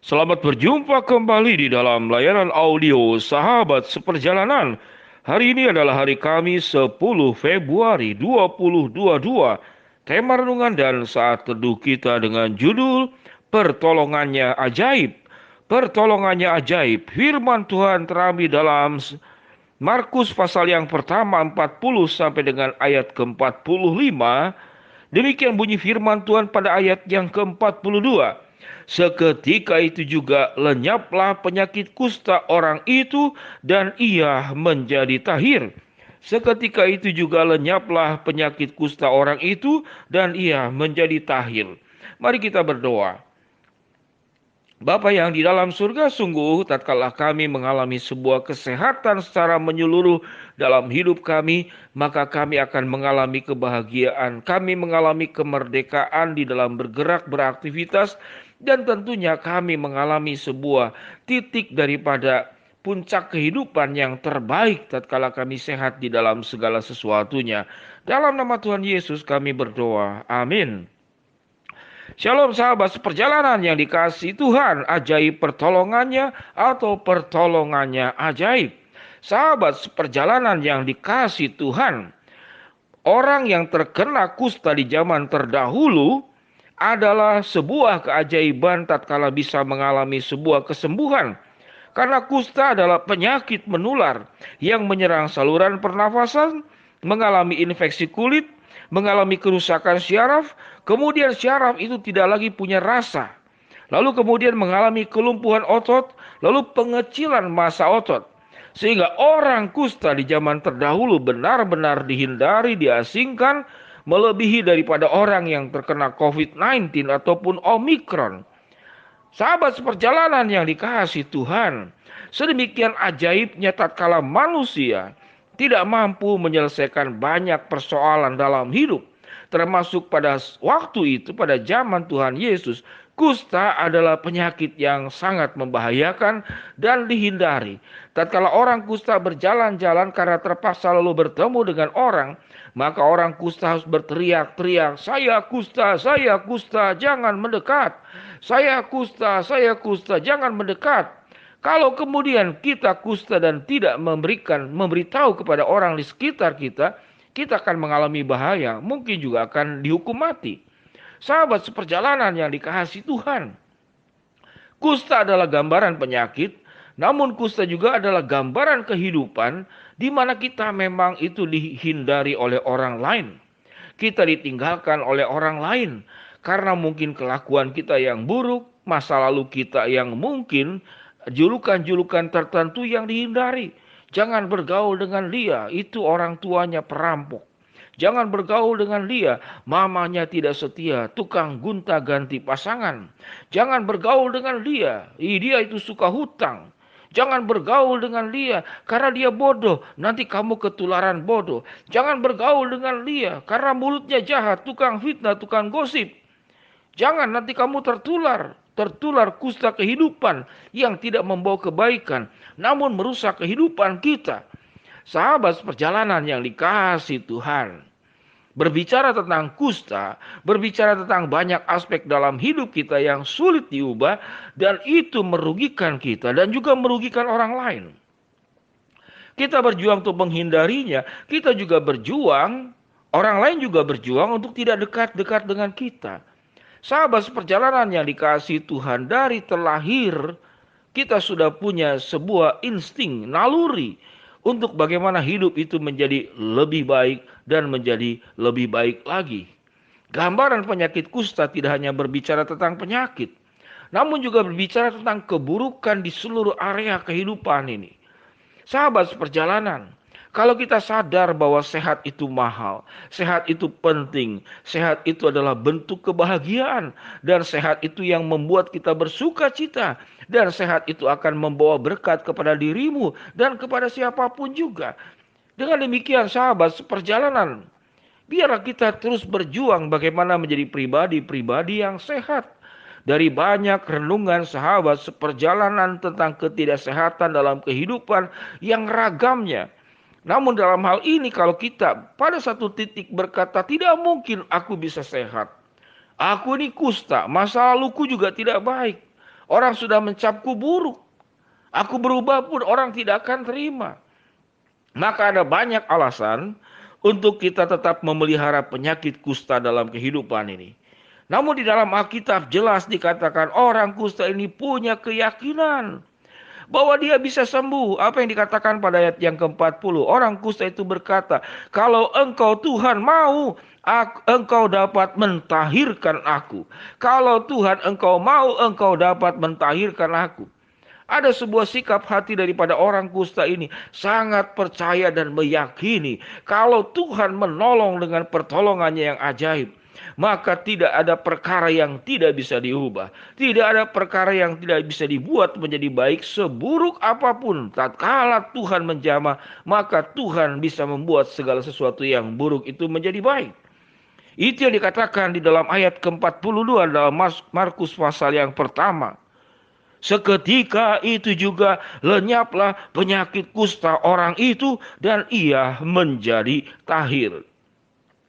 Selamat berjumpa kembali di dalam layanan audio Sahabat Seperjalanan. Hari ini adalah hari Kamis 10 Februari 2022. Tema renungan dan saat teduh kita dengan judul Pertolongannya Ajaib. Pertolongannya ajaib. Firman Tuhan terambil dalam Markus pasal yang pertama 40 sampai dengan ayat ke-45. Demikian bunyi firman Tuhan pada ayat yang ke-42. Seketika itu juga lenyaplah penyakit kusta orang itu dan ia menjadi tahir. Seketika itu juga lenyaplah penyakit kusta orang itu dan ia menjadi tahir. Mari kita berdoa. Bapa yang di dalam surga, sungguh tatkala kami mengalami sebuah kesehatan secara menyeluruh dalam hidup kami, maka kami akan mengalami kebahagiaan, kami mengalami kemerdekaan di dalam bergerak, beraktivitas, dan tentunya kami mengalami sebuah titik daripada puncak kehidupan yang terbaik tatkala kami sehat di dalam segala sesuatunya. Dalam nama Tuhan Yesus kami berdoa. Amin. Shalom sahabat seperjalanan yang dikasihi Tuhan, ajaib pertolongannya atau pertolongannya ajaib. Sahabat seperjalanan yang dikasihi Tuhan, orang yang terkena kusta di zaman terdahulu adalah sebuah keajaiban tatkala bisa mengalami sebuah kesembuhan. Karena kusta adalah penyakit menular yang menyerang saluran pernafasan, mengalami infeksi kulit, mengalami kerusakan syaraf, kemudian syaraf itu tidak lagi punya rasa. Lalu kemudian mengalami kelumpuhan otot, lalu pengecilan massa otot. Sehingga orang kusta di zaman terdahulu benar-benar dihindari, diasingkan, melebihi daripada orang yang terkena COVID-19 ataupun Omikron. Sahabat seperjalanan yang dikasihi Tuhan, sedemikian ajaibnya tatkala manusia tidak mampu menyelesaikan banyak persoalan dalam hidup, termasuk pada waktu itu, pada zaman Tuhan Yesus, kusta adalah penyakit yang sangat membahayakan dan dihindari. Tatkala orang kusta berjalan-jalan karena terpaksa lalu bertemu dengan orang, maka orang kusta harus berteriak-teriak, saya kusta, jangan mendekat. Saya kusta, jangan mendekat. Kalau kemudian kita kusta dan tidak memberitahu kepada orang di sekitar kita, kita akan mengalami bahaya, mungkin juga akan dihukum mati. Sahabat seperjalanan yang dikasihi Tuhan, kusta adalah gambaran penyakit, namun kusta juga adalah gambaran kehidupan di mana kita memang itu dihindari oleh orang lain. Kita ditinggalkan oleh orang lain karena mungkin kelakuan kita yang buruk, masa lalu kita yang mungkin julukan-julukan tertentu yang dihindari. Jangan bergaul dengan dia, itu orang tuanya perampok. Jangan bergaul dengan dia, mamanya tidak setia, tukang gonta-ganti pasangan. Jangan bergaul dengan dia, dia itu suka hutang. Jangan bergaul dengan dia karena dia bodoh, nanti kamu ketularan bodoh. Jangan bergaul dengan dia karena mulutnya jahat, tukang fitnah, tukang gosip. Jangan nanti kamu tertular kusta kehidupan yang tidak membawa kebaikan, namun merusak kehidupan kita. Sahabat perjalanan yang dikasihi Tuhan, berbicara tentang kusta, berbicara tentang banyak aspek dalam hidup kita yang sulit diubah, dan itu merugikan kita dan juga merugikan orang lain. Kita berjuang untuk menghindarinya, kita juga berjuang, orang lain juga berjuang untuk tidak dekat-dekat dengan kita. Sahabat seperjalanan yang dikasihi Tuhan, dari terlahir kita sudah punya sebuah insting, naluri untuk bagaimana hidup itu menjadi lebih baik dan menjadi lebih baik lagi. Gambaran penyakit kusta tidak hanya berbicara tentang penyakit, namun juga berbicara tentang keburukan di seluruh area kehidupan ini. Sahabat seperjalanan, kalau kita sadar bahwa sehat itu mahal, sehat itu penting, sehat itu adalah bentuk kebahagiaan, dan sehat itu yang membuat kita bersuka cita, dan sehat itu akan membawa berkat kepada dirimu dan kepada siapapun juga. Dengan demikian sahabat seperjalanan, biarlah kita terus berjuang bagaimana menjadi pribadi-pribadi yang sehat. Dari banyak renungan sahabat seperjalanan tentang ketidaksehatan dalam kehidupan yang ragamnya. Namun dalam hal ini kalau kita pada satu titik berkata tidak mungkin aku bisa sehat. Aku ini kusta, masa laluku juga tidak baik. Orang sudah mencapku buruk. Aku berubah pun orang tidak akan terima. Maka ada banyak alasan untuk kita tetap memelihara penyakit kusta dalam kehidupan ini. Namun di dalam Alkitab jelas dikatakan orang kusta ini punya keyakinan bahwa dia bisa sembuh. Apa yang dikatakan pada ayat yang ke-40? Orang kusta itu berkata, kalau engkau Tuhan mau, engkau dapat mentahirkan aku. Kalau Tuhan engkau mau, engkau dapat mentahirkan aku. Ada sebuah sikap hati daripada orang kusta ini sangat percaya dan meyakini kalau Tuhan menolong dengan pertolongannya yang ajaib, maka tidak ada perkara yang tidak bisa diubah. Tidak ada perkara yang tidak bisa dibuat menjadi baik. Seburuk apapun, tatkala Tuhan menjamah, maka Tuhan bisa membuat segala sesuatu yang buruk itu menjadi baik. Itu yang dikatakan di dalam ayat ke-42 dalam Markus pasal yang pertama. Seketika itu juga lenyaplah penyakit kusta orang itu dan ia menjadi tahir.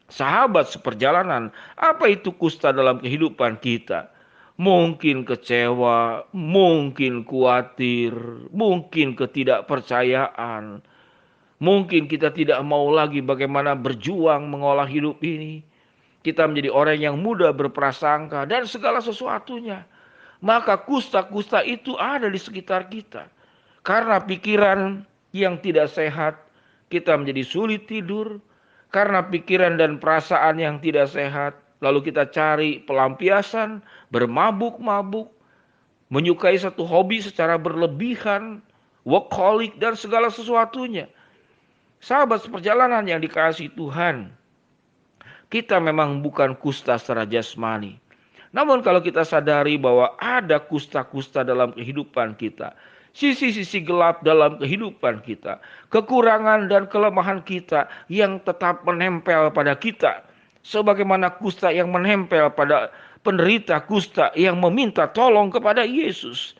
Sahabat seperjalanan, apa itu kusta dalam kehidupan kita? Mungkin kecewa, mungkin khawatir, mungkin ketidakpercayaan. Mungkin kita tidak mau lagi bagaimana berjuang mengolah hidup ini. Kita menjadi orang yang mudah berprasangka dan segala sesuatunya. Maka kusta-kusta itu ada di sekitar kita. Karena pikiran yang tidak sehat, kita menjadi sulit tidur. Karena pikiran dan perasaan yang tidak sehat, lalu kita cari pelampiasan, bermabuk-mabuk, menyukai satu hobi secara berlebihan, workaholic dan segala sesuatunya. Sahabat seperjalanan yang dikasihi Tuhan, kita memang bukan kusta secara jasmani. Namun kalau kita sadari bahwa ada kusta-kusta dalam kehidupan kita, sisi-sisi gelap dalam kehidupan kita, kekurangan dan kelemahan kita yang tetap menempel pada kita, sebagaimana kusta yang menempel pada penderita kusta yang meminta tolong kepada Yesus.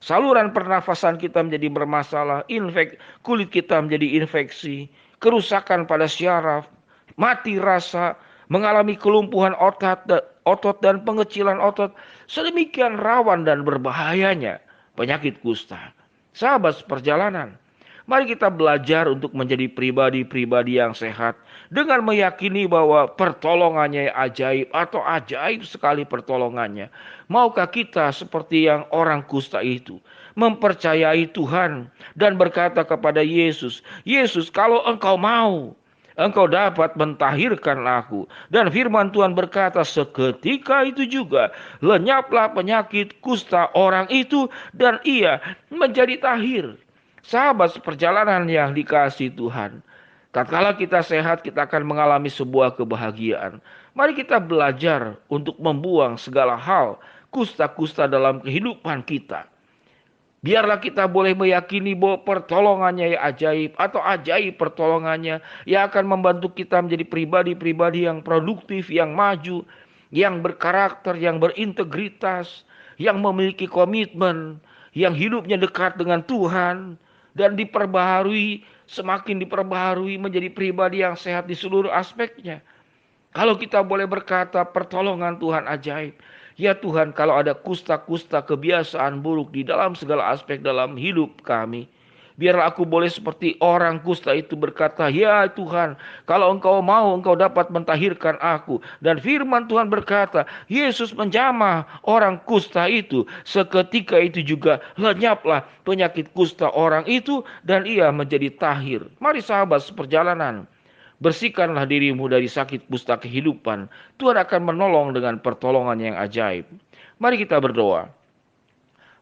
Saluran pernafasan kita menjadi bermasalah, kulit kita menjadi infeksi, kerusakan pada syaraf, mati rasa, mengalami kelumpuhan otot dan pengecilan otot. Sedemikian rawan dan berbahayanya penyakit kusta. Sahabat seperjalanan, mari kita belajar untuk menjadi pribadi-pribadi yang sehat dengan meyakini bahwa pertolongannya ajaib atau ajaib sekali pertolongannya. Maukah kita seperti yang orang kusta itu mempercayai Tuhan dan berkata kepada Yesus, Yesus, kalau engkau mau, engkau dapat mentahirkan aku. Dan firman Tuhan berkata, seketika itu juga lenyaplah penyakit kusta orang itu dan ia menjadi tahir. Sahabat seperjalanan yang dikasihi Tuhan, tatkala kita sehat, kita akan mengalami sebuah kebahagiaan. Mari kita belajar untuk membuang segala hal kusta-kusta dalam kehidupan kita. Biarlah kita boleh meyakini bahwa pertolongannya yang ajaib atau ajaib pertolongannya yang akan membantu kita menjadi pribadi-pribadi yang produktif, yang maju, yang berkarakter, yang berintegritas, yang memiliki komitmen, yang hidupnya dekat dengan Tuhan dan diperbaharui, semakin diperbaharui menjadi pribadi yang sehat di seluruh aspeknya. Kalau kita boleh berkata pertolongan Tuhan ajaib, ya Tuhan, kalau ada kusta-kusta kebiasaan buruk di dalam segala aspek dalam hidup kami, biarlah aku boleh seperti orang kusta itu berkata, ya Tuhan, kalau engkau mau, engkau dapat mentahirkan aku. Dan firman Tuhan berkata, Yesus menjamah orang kusta itu. Seketika itu juga lenyaplah penyakit kusta orang itu dan ia menjadi tahir. Mari sahabat seperjalanan, bersihkanlah dirimu dari sakit kusta kehidupan. Tuhan akan menolong dengan pertolongan yang ajaib. Mari kita berdoa.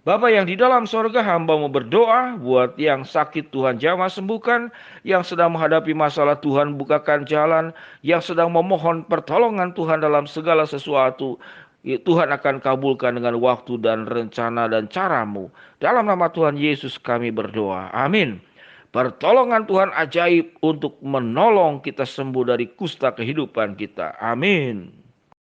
Bapa yang di dalam sorga, hamba mau berdoa buat yang sakit Tuhan jamah sembuhkan, yang sedang menghadapi masalah Tuhan bukakan jalan, yang sedang memohon pertolongan Tuhan dalam segala sesuatu. Tuhan akan kabulkan dengan waktu dan rencana dan caramu. Dalam nama Tuhan Yesus kami berdoa. Amin. Pertolongan Tuhan ajaib untuk menolong kita sembuh dari kusta kehidupan kita. Amin.